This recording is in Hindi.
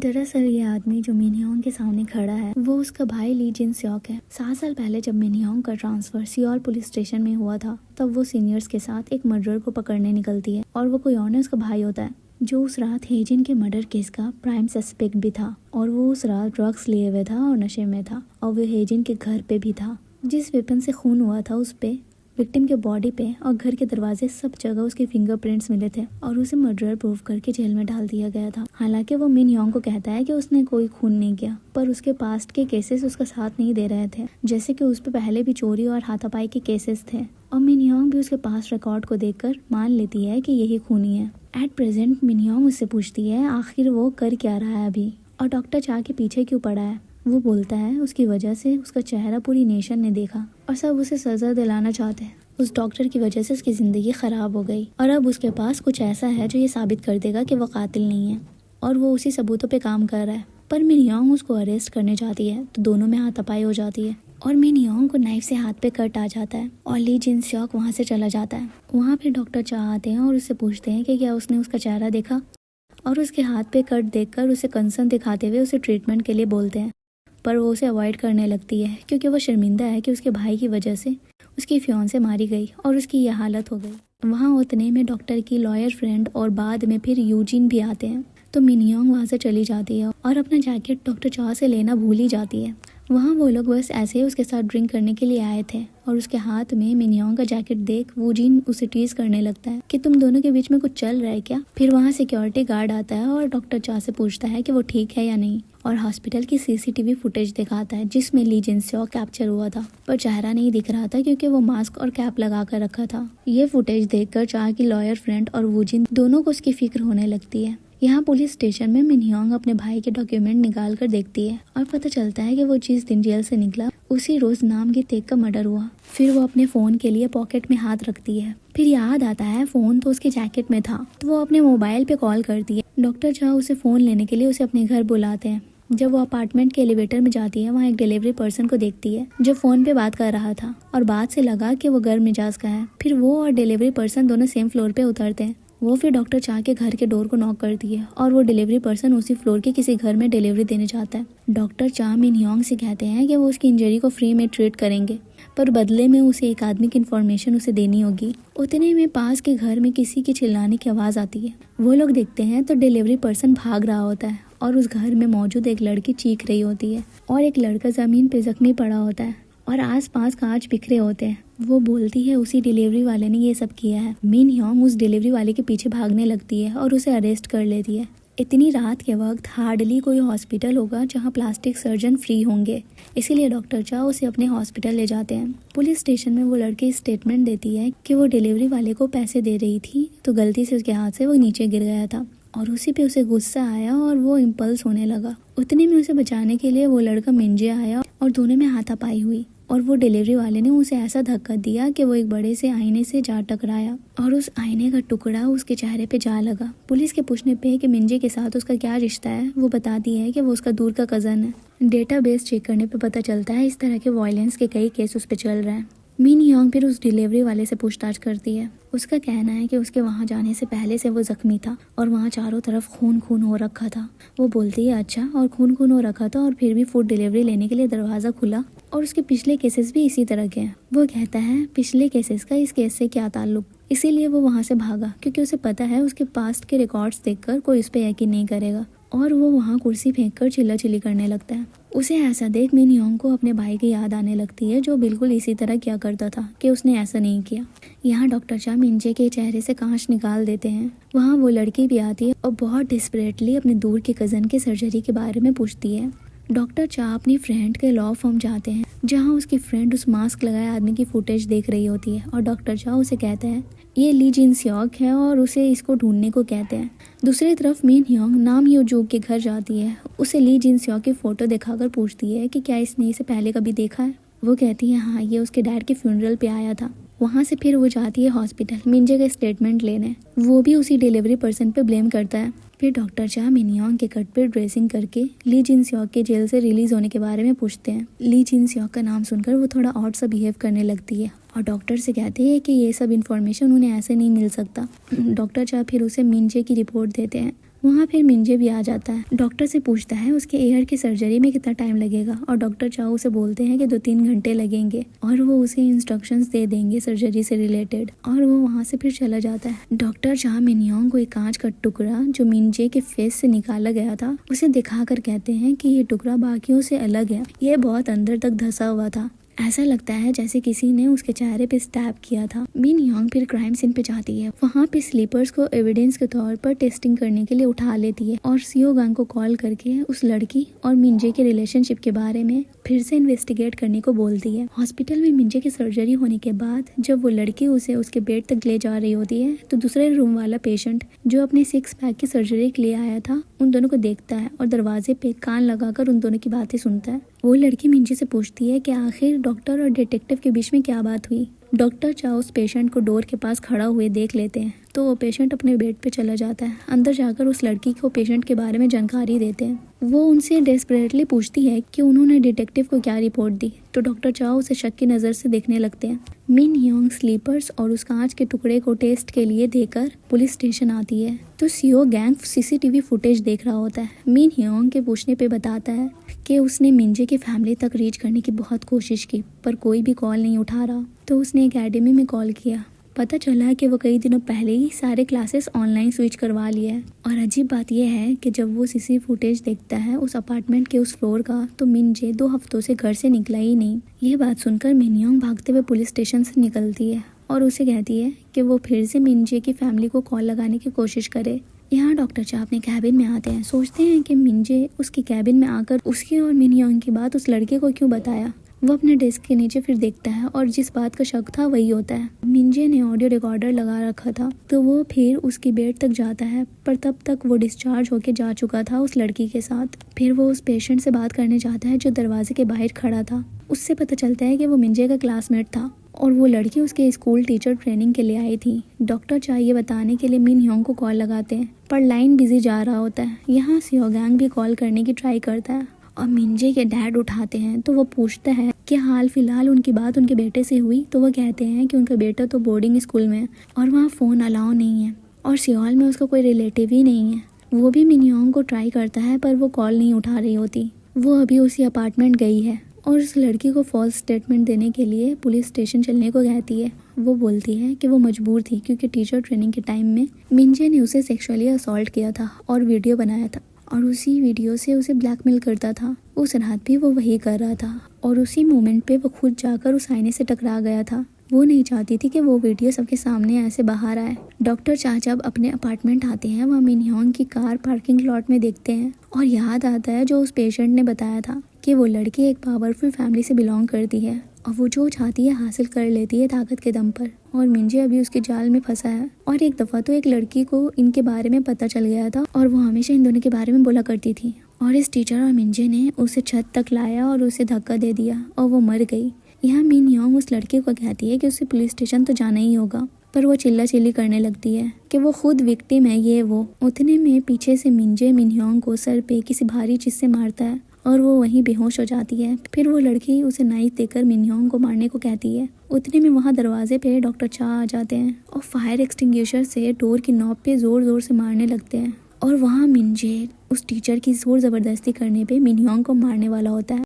दरअसल ये आदमी जो मिनहोंग के सामने खड़ा है वो उसका भाई ली जिन स्योक है। 7 साल पहले जब मिनहोंग का ट्रांसफर सियोल पुलिस स्टेशन में हुआ था तब वो सीनियर्स के साथ एक मर्डर को पकड़ने निकलती है और वो कोई और नहीं उसका भाई होता है जो उस रात हेजिन के मर्डर केस का प्राइम सस्पेक्ट भी था। और वो उस रात ड्रग्स लिए हुए था और नशे में था और वो हेजिन के घर पे भी था। जिस वेपन से खून हुआ था उस पे, विक्टिम के बॉडी पे और घर के दरवाजे सब जगह उसके फिंगरप्रिंट्स मिले थे और उसे मर्डरर प्रूव करके जेल में डाल दिया गया था। हालांकि वो मिनहोंग को कहता है कि उसने कोई खून नहीं किया, पर उसके पास्ट के केसेस उसका साथ नहीं दे रहे थे, जैसे कि उस पे पहले भी चोरी और हाथापाई के केसेस थे और मिनहोंग भी उसके पास्ट रिकॉर्ड को देखकर मान लेती है कि यही खूनी है। एट प्रेजेंट मिनहोंग उससे पूछती है आखिर वो कर क्या रहा है अभी और डॉक्टर चा के पीछे क्यों पड़ा है। वो बोलता है उसकी वजह से उसका चेहरा पूरी नेशन ने देखा और सब उसे सजा दिलाना चाहते हैं। उस डॉक्टर की वजह से उसकी ज़िंदगी ख़राब हो गई और अब उसके पास कुछ ऐसा है जो ये साबित कर देगा कि वो कातिल नहीं है और वो उसी सबूतों पे काम कर रहा है। पर मिनहोंग उसको अरेस्ट करने जाती है तो दोनों में हाथापाई हो जाती है और मिनहोंग को नाइफ से हाथ पे कट आ जाता है और ली जिन स्योक वहाँ से चला जाता है। वहाँ पे डॉक्टर चा आते हैं और उससे पूछते हैं कि क्या उसने उसका चेहरा देखा और उसके हाथ पे कट देखकर उसे कंसर्न दिखाते हुए उसे ट्रीटमेंट के लिए बोलते हैं, पर वो उसे अवॉइड करने लगती है क्योंकि वो शर्मिंदा है कि उसके भाई की वजह से उसकी फियांसे मारी गई और उसकी यह हालत हो गई। वहाँ उतने में डॉक्टर की लॉयर फ्रेंड और बाद में फिर यूजिन भी आते हैं तो मिनहोंग वहाँ से चली जाती है और अपना जैकेट डॉक्टर चा से लेना भूल ही जाती है। वहाँ वो लोग बस ऐसे ही उसके साथ ड्रिंक करने के लिए आए थे और उसके हाथ में मिनहोंग का जैकेट देख वूजिन उसे टीज करने लगता है कि तुम दोनों के बीच में कुछ चल रहा है क्या। फिर वहाँ सिक्योरिटी गार्ड आता है और डॉक्टर चा से पूछता है कि वो ठीक है या नहीं और हॉस्पिटल की सीसीटीवी फुटेज दिखाता है जिसमें ली जिन स्योक कैप्चर हुआ था, पर चेहरा नहीं दिख रहा था क्योंकि वो मास्क और कैप लगा कर रखा था। ये फुटेज देखकर चा की लॉयर फ्रेंड और वूजिन दोनों को उसकी फिक्र होने लगती है। यहाँ पुलिस स्टेशन में मिनहोंग अपने भाई के डॉक्यूमेंट निकाल कर देखती है और पता चलता है कि वो जिस दिन जेल से निकला उसी रोज नाम की तेग का मर्डर हुआ। फिर वो अपने फोन के लिए पॉकेट में हाथ रखती है, फिर याद आता है फोन तो उसके जैकेट में था तो वो अपने मोबाइल पे कॉल करती है। डॉक्टर चा उसे फोन लेने के लिए उसे अपने घर बुलाते हैं। जब वो अपार्टमेंट के एलिवेटर में जाती है वहाँ एक डिलीवरी पर्सन को देखती है जो फोन पे बात कर रहा था और बात से लगा कि वो गर्म मिजाज का है। फिर वो और डिलीवरी पर्सन दोनों सेम फ्लोर पे उतरते हैं। वो फिर डॉक्टर चा के घर के डोर को नॉक करती है और वो डिलीवरी पर्सन उसी फ्लोर के किसी घर में डिलीवरी देने जाता है। डॉक्टर चा मिनहोंग से कहते हैं कि वो उसकी इंजरी को फ्री में ट्रीट करेंगे, पर बदले में उसे एक आदमी की इन्फॉर्मेशन उसे देनी होगी। उतने में पास के घर में किसी की चिल्लाने की आवाज़ आती है। वो लोग देखते हैं तो डिलीवरी पर्सन भाग रहा होता है और उस घर में मौजूद एक लड़की चीख रही होती है और एक लड़का ज़मीन पे जख्मी पड़ा होता है और आसपास कांच बिखरे होते हैं। वो बोलती है उसी डिलीवरी वाले ने ये सब किया है। मिनहोंग उस डिलीवरी वाले के पीछे भागने लगती है और उसे अरेस्ट कर लेती है। इतनी रात के वक्त हार्डली कोई हॉस्पिटल होगा जहां प्लास्टिक सर्जन फ्री होंगे, इसीलिए डॉक्टर चा उसे अपने हॉस्पिटल ले जाते हैं। पुलिस स्टेशन में वो लड़की स्टेटमेंट देती है कि वो डिलीवरी वाले को पैसे दे रही थी तो गलती से उसके हाथ से वो नीचे गिर गया था और उसी पे उसे गुस्सा आया और वो इम्पल्स होने लगा। उतने में उसे बचाने के लिए वो लड़का मिंजे आया और दोनों में हाथापाई हुई और वो डिलीवरी वाले ने उसे ऐसा धक्का दिया कि वो एक बड़े से आईने से जा टकराया और उस आईने का टुकड़ा उसके चेहरे पे जा लगा। पुलिस के पूछने पे कि मिंजे के साथ उसका क्या रिश्ता है, वो बताती है कि वो उसका दूर का कज़न है। डेटाबेस चेक करने पे पता चलता है इस तरह के वायलेंस के कई केस उस पर चल रहे हैं। मिनहोंग फिर उस डिलीवरी वाले से पूछताछ करती है। उसका कहना है कि उसके वहाँ जाने से पहले से वो जख्मी था और वहाँ चारों तरफ खून खून हो रखा था। वो बोलती है अच्छा, और खून खून हो रखा था और फिर भी फूड डिलीवरी लेने के लिए दरवाज़ा खुला और उसके पिछले केसेस भी इसी तरह के हैं। वो कहता है पिछले केसेस का इस केस से क्या ताल्लुक, इसीलिए वो वहाँ से भागा क्योंकि उसे पता है उसके पास्ट के रिकॉर्ड्स देखकर कोई उस पर यकीन नहीं करेगा और वो वहाँ कुर्सी फेंककर चिल्लाचिल्ली करने लगता है। उसे ऐसा देख मिनहोंग को अपने भाई की याद आने लगती है जो बिल्कुल इसी तरह क्या करता था कि उसने ऐसा नहीं किया। यहाँ डॉक्टर चा मिंजे के चेहरे से कांच निकाल देते हैं। वहाँ वो लड़की भी आती है और बहुत डिस्परेटली अपने दूर के कज़न के सर्जरी के बारे में पूछती है। डॉक्टर चा अपनी फ्रेंड के लॉ फॉर्म जाते हैं जहाँ उसकी फ्रेंड उस मास्क लगाए आदमी की फुटेज देख रही होती है और डॉक्टर चा उसे कहता है ये ली जिन स्योक है और उसे इसको ढूंढने को कहते हैं। दूसरी तरफ मिनहोंग नाम यूजूग के घर जाती है। उसे ली जिन स्योक की फोटो दिखाकर पूछती है कि क्या इसने इसे पहले कभी देखा है। वो कहती है हाँ, ये उसके डैड के फ्यूनरल पे आया था। वहाँ से फिर वो जाती है हॉस्पिटल मिंजे का स्टेटमेंट लेने। वो भी उसी डिलीवरी पर्सन पे ब्लेम करता है। फिर डॉक्टर चा मिनहोंग के कट पे ड्रेसिंग करके ली जिन स्योक के जेल से रिलीज होने के बारे में पूछते हैं। ली जिन स्योक का नाम सुनकर वो थोड़ा ऑड सा बिहेव करने लगती है और डॉक्टर से कहते हैं कि ये सब इन्फॉर्मेशन उन्हें ऐसे नहीं मिल सकता। डॉक्टर चा फिर उसे मिंजे की रिपोर्ट देते हैं। वहाँ फिर मिंजे भी आ जाता है। डॉक्टर से पूछता है उसके एयर की सर्जरी में कितना टाइम लगेगा और डॉक्टर चाओ उसे बोलते हैं कि 2-3 घंटे लगेंगे और वो उसे इंस्ट्रक्शंस दे देंगे सर्जरी से रिलेटेड, और वो वहाँ से फिर चला जाता है। डॉक्टर चाह मिनयोंग को एक कांच का टुकड़ा जो मिंजे के फेस से निकाला गया था उसे दिखाकर कहते हैं कि ये टुकड़ा बाकियों से अलग है, ये बहुत अंदर तक धंसा हुआ था, ऐसा लगता है जैसे किसी ने उसके चेहरे पे स्टैब किया था। मिनयोंग फिर क्राइम सीन पे जाती है, वहाँ पे स्लीपर्स को एविडेंस के तौर पर टेस्टिंग करने के लिए उठा लेती है और सियोगांग को कॉल करके उस लड़की और मिंजे के रिलेशनशिप के बारे में फिर से इन्वेस्टिगेट करने को बोलती है। हॉस्पिटल में मिंजे की सर्जरी होने के बाद जब वो लड़की उसे उसके बेड तक ले जा रही होती है तो दूसरे रूम वाला पेशेंट जो अपने 6 पैक की सर्जरी के लिए आया था उन दोनों को देखता है और दरवाजे पे कान लगाकर उन दोनों की बातें सुनता है। वो लड़की मिंजे से पूछती है कि आखिर डॉक्टर और डिटेक्टिव के बीच में क्या बात हुई। डॉक्टर चाओ उस पेशेंट को डोर के पास खड़ा हुए देख लेते हैं तो वो पेशेंट अपने बेड पे चला जाता है। अंदर जाकर उस लड़की को पेशेंट के बारे में जानकारी देते हैं। वो उनसे डेस्परेटली पूछती है कि उन्होंने डिटेक्टिव को क्या रिपोर्ट दी, तो डॉक्टर चाओ उसे शक की नज़र से देखने लगते हैं। मिनयोंग स्लीपर्स और उस कांच के टुकड़े को टेस्ट के लिए देकर पुलिस स्टेशन आती है तो सियोगांग सीसीटीवी फुटेज देख रहा होता है। मिनयोंग के पूछने पे बताता है कि उसने मिंजे की फैमिली तक रीच करने की बहुत कोशिश की पर कोई भी कॉल नहीं उठा रहा, तो उसने एकेडमी में कॉल किया। पता चला कि वो कई दिनों पहले ही सारे क्लासेस ऑनलाइन स्विच करवा लिए है। और अजीब बात यह है कि जब वो सीसी फुटेज देखता है उस अपार्टमेंट के उस फ्लोर का तो मिंजे 2 हफ्तों से घर से निकला ही नहीं। ये बात सुनकर मिनयोंग भागते हुए पुलिस स्टेशन से निकलती है और उसे कहती है कि वो फिर से मिंजे की फैमिली को कॉल लगाने की कोशिश करे। यहाँ डॉक्टर चा अपने कैबिन में आते हैं, सोचते हैं कि मिंजे उसकी कैबिन में आकर उसकी और मिनयोंग की बात उस लड़के को क्यों बताया। वो अपने डेस्क के नीचे फिर देखता है और जिस बात का शक था वही होता है। मिंजे ने ऑडियो रिकॉर्डर लगा रखा था तो वो फिर उसकी बेड तक जाता है पर तब तक वो डिस्चार्ज होके जा चुका था उस लड़की के साथ। फिर वो उस पेशेंट से बात करने जाता है जो दरवाजे के बाहर खड़ा था। उससे पता चलता है कि वो मिंजे का क्लासमेट था और वो लड़की उसके स्कूल टीचर ट्रेनिंग के लिए आई थी। डॉक्टर चा ये बताने के लिए मिनयोंग को कॉल लगाते हैं पर लाइन बिजी जा रहा होता है। यहाँ सियोगांग भी कॉल करने की ट्राई करता है और मिंजे के डैड उठाते हैं तो वो पूछता है कि हाल फिलहाल उनकी बात उनके बेटे से हुई, तो वो कहते हैं कि उनका बेटा तो बोर्डिंग स्कूल में है और वहाँ फ़ोन अलाउ नहीं है और सियोल में उसका कोई रिलेटिव ही नहीं है। वो भी मिनयोंग को ट्राई करता है पर वो कॉल नहीं उठा रही होती। वो अभी उसी अपार्टमेंट गई है और उस लड़की को फॉल्स स्टेटमेंट देने के लिए पुलिस स्टेशन चलने को कहती है। वो बोलती है कि वो मजबूर थी क्योंकि टीचर ट्रेनिंग के टाइम में मिंजे ने उसे सेक्सुअली असॉल्ट किया था और वीडियो बनाया था और उसी वीडियो से उसे ब्लैकमेल करता था। उस रात भी वो वही कर रहा था और उसी मोमेंट पे वो खुद जाकर उस आईने से टकरा गया था। वो नहीं चाहती थी कि वो वीडियो सबके सामने ऐसे बाहर आए। डॉक्टर चा जब अपने अपार्टमेंट आते हैं वहाँ मिनयोंग की कार पार्किंग लॉट में देखते हैं और याद आता है जो उस पेशेंट ने बताया था कि वो लड़की एक पावरफुल फैमिली से बिलोंग करती है और वो जो चाहती है हासिल कर लेती है ताकत के दम पर, और मिंजे अभी उसके जाल में फंसा है। और एक दफ़ा तो एक लड़की को इनके बारे में पता चल गया था और वो हमेशा इन दोनों के बारे में बोला करती थी और इस टीचर और मिंजे ने उसे छत तक लाया और उसे धक्का दे दिया और वो मर गई। यहाँ मिनयोंग उस लड़के को कहती है कि उसे पुलिस स्टेशन तो जाना ही होगा पर वो चिल्ला चिल्ली करने लगती है कि वो खुद विक्टिम है ये वो। उतने में पीछे से मिंजे मिनयोंग को सर पे किसी भारी चीज से मारता है और वो वहीं बेहोश हो जाती है। फिर वो लड़की उसे नाइफ देकर मिनयोंग को मारने को कहती है। उतने में वहाँ दरवाजे पे डॉक्टर चा आ जाते हैं और फायर एक्सटिंग्विशर से डोर की नॉब पे जोर जोर से मारने लगते हैं और वहाँ मिंजे उस टीचर की जोर जबरदस्ती करने पे मिनयोंग को मारने वाला होता है।